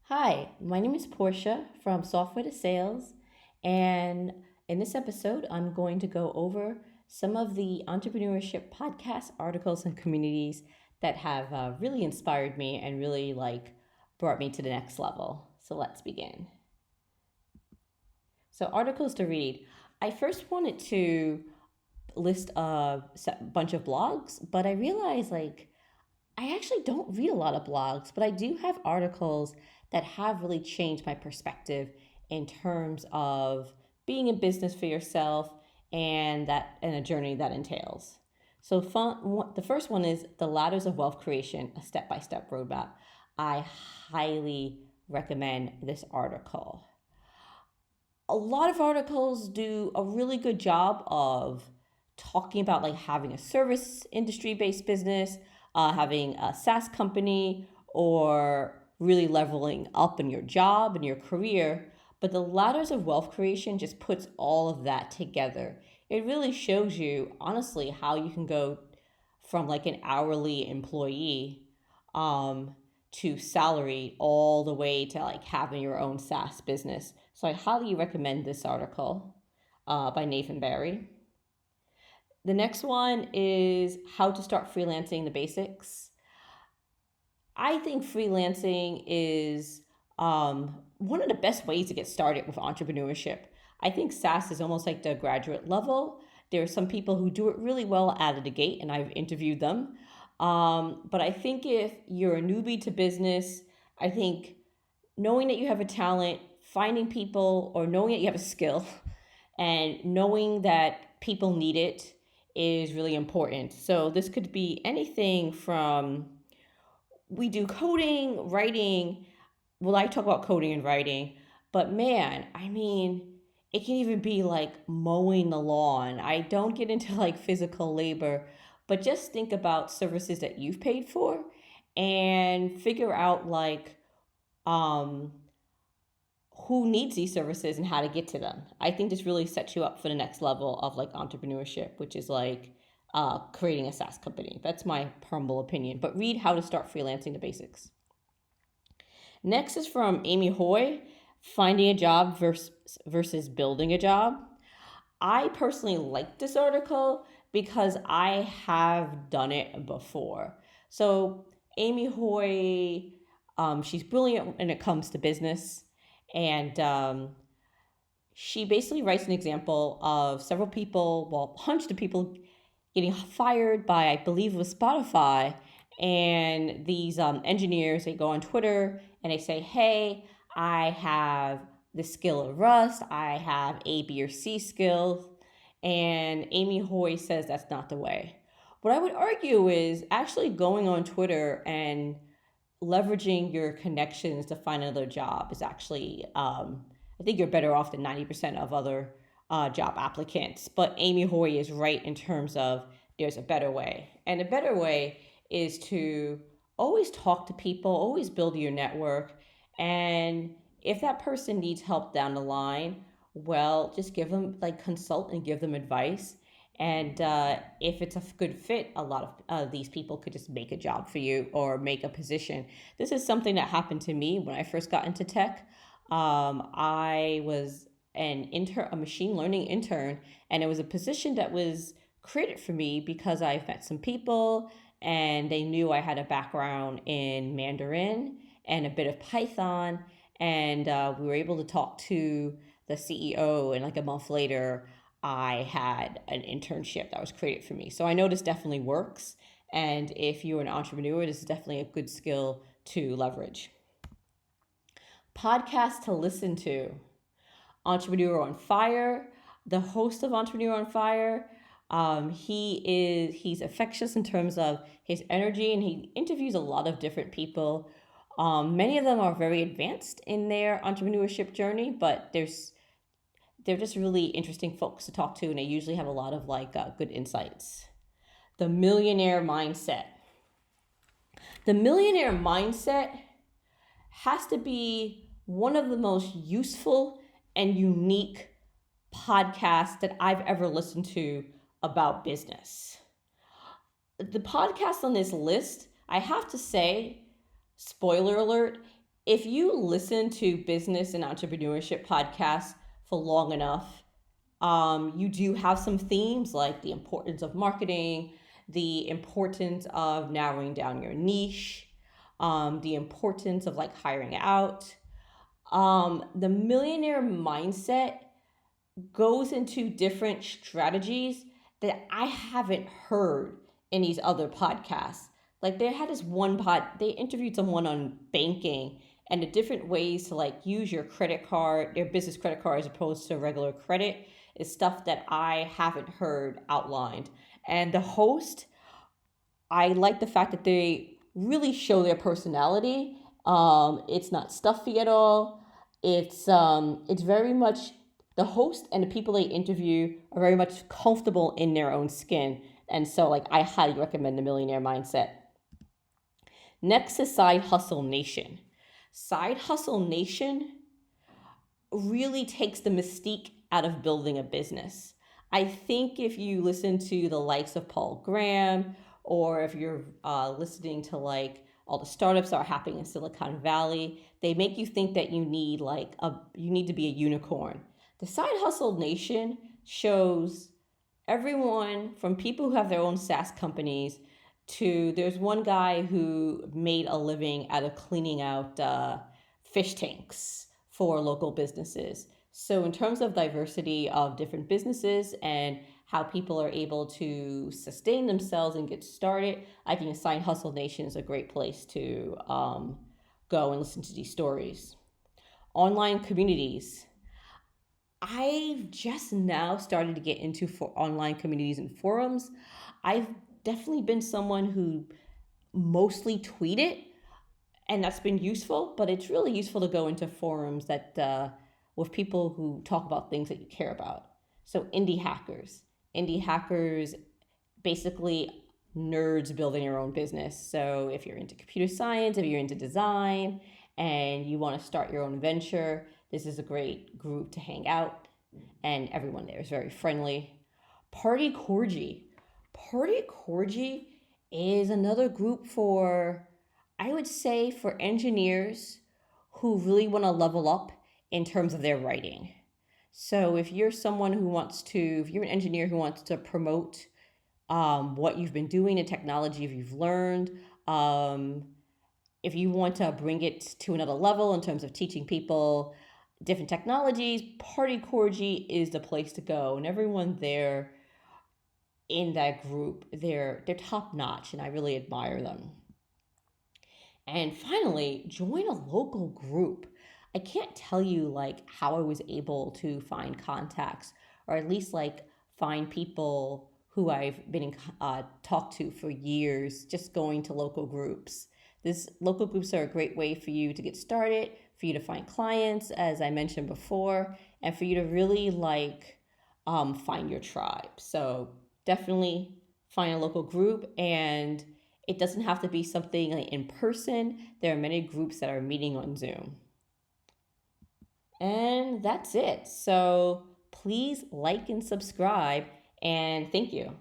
Hi, my name is Portia from Software to Sales, and in this episode, I'm going to go over some of the entrepreneurship podcasts, articles, and communities that have really inspired me and really brought me to the next level. So let's begin. So articles to read. I first wanted to list a bunch of blogs, but I realized I actually don't read a lot of blogs, but I do have articles that have really changed my perspective in terms of being in business for yourself and a journey that entails. So the first one is The Ladders of Wealth Creation, a step-by-step roadmap. I highly recommend this article. A lot of articles do a really good job of talking about having a service industry based business, having a SaaS company, or really leveling up in your job and your career. But the Ladders of Wealth Creation just puts all of that together. It really shows you, honestly, how you can go from an hourly employee to salary all the way to having your own SaaS business. So I highly recommend this article by Nathan Barry. The next one is How to Start Freelancing, the Basics. I think freelancing is one of the best ways to get started with entrepreneurship. I think SaaS is almost like the graduate level. There are some people who do it really well out of the gate, and I've interviewed them. But I think if you're a newbie to business, I think knowing that you have a talent, finding people, or knowing that you have a skill, and knowing that people need it is really important. So this could be anything from, we do coding, writing. Well, I talk about coding and writing, but man, it can even be mowing the lawn. I don't get into physical labor, but just think about services that you've paid for and figure out who needs these services and how to get to them. I think this really sets you up for the next level of entrepreneurship, which is creating a SaaS company. That's my humble opinion. But read How to Start Freelancing, the Basics. Next is from 𝗣𝗍𝗯, Finding a Job versus Building a Job. I personally like this article because I have done it before. So 𝗣𝗍𝗯, she's brilliant when it comes to business. And she basically writes an example of several people, hundreds of people getting fired by, I believe it was Spotify. And these engineers, they go on Twitter and they say, hey, I have the skill of Rust. I have A, B, or C skills. And 𝗣𝗍𝗯 says that's not the way. What I would argue is actually going on Twitter and leveraging your connections to find another job is actually, I think you're better off than 90% of other job applicants. But 𝗣𝗍𝗯 is right in terms of there's a better way. And the better way is to always talk to people, always build your network. And if that person needs help down the line, well, just give them consult and give them advice. And if it's a good fit, a lot of these people could just make a job for you or make a position. This is something that happened to me when I first got into tech. I was a machine learning intern, and it was a position that was created for me because I met some people and they knew I had a background in Mandarin and a bit of Python. And we were able to talk to the CEO, and a month later, I had an internship that was created for me. So I know this definitely works. And if you're an entrepreneur, this is definitely a good skill to leverage. Podcast to listen to. Entrepreneur on Fire, the host of Entrepreneur on Fire. He's infectious in terms of his energy, and he interviews a lot of different people. Many of them are very advanced in their entrepreneurship journey, but they're just really interesting folks to talk to, and they usually have a lot of good insights. The Millionaire Mindset. The Millionaire Mindset has to be one of the most useful and unique podcasts that I've ever listened to about business. The podcast on this list, I have to say, spoiler alert, if you listen to business and entrepreneurship podcasts for long enough, you do have some themes like the importance of marketing, the importance of narrowing down your niche, the importance of like hiring out. The millionaire mindset goes into different strategies that I haven't heard in these other podcasts. Like they had this one they interviewed someone on banking and the different ways to like use your credit card, your business credit card as opposed to regular credit is stuff that I haven't heard outlined. And the host, I like the fact that they really show their personality. It's not stuffy at all. It's very much the host and the people they interview are very much comfortable in their own skin. And so like I highly recommend the Millionaire Mindset. Next is Side Hustle Nation. Side Hustle Nation really takes the mystique out of building a business. I think if you listen to the likes of Paul Graham, or if you're listening to like all the startups that are happening in Silicon Valley, they make you think that you need to be a unicorn. The Side Hustle Nation shows everyone from people who have their own SaaS companies to there's one guy who made a living out of cleaning out fish tanks for local businesses. So in terms of diversity of different businesses and how people are able to sustain themselves and get started, I think Side Hustle Nation is a great place to go and listen to these stories. Online communities. I've just now started to get into online communities and forums. I've definitely been someone who mostly tweeted, and that's been useful, but it's really useful to go into forums that with people who talk about things that you care about. So indie hackers. Indie hackers, basically nerds building their own business. So if you're into computer science, if you're into design, and you want to start your own venture, this is a great group to hang out. And everyone there is very friendly. 𝗣𝗠𝗀𝗀𝗀𝗀. 𝗣𝗠𝗀𝗀𝗀𝗀 is another group for, I would say, for engineers who really want to level up in terms of their writing. So if you're someone who wants to, if you're an engineer who wants to promote what you've been doing in technology, if you've learned, if you want to bring it to another level in terms of teaching people different technologies, 𝗣𝗠𝗀𝗀𝗀𝗀 is the place to go. And everyone there in that group, they're top notch, and I really admire them. And finally, join a local group. I can't tell you like how I was able to find contacts, or at least like find people who I've been talked to for years, just going to local groups. These local groups are a great way for you to get started, for you to find clients, as I mentioned before, and for you to really find your tribe. So definitely find a local group, and it doesn't have to be something like in person. There are many groups that are meeting on Zoom. And that's it. So please like and subscribe, and thank you.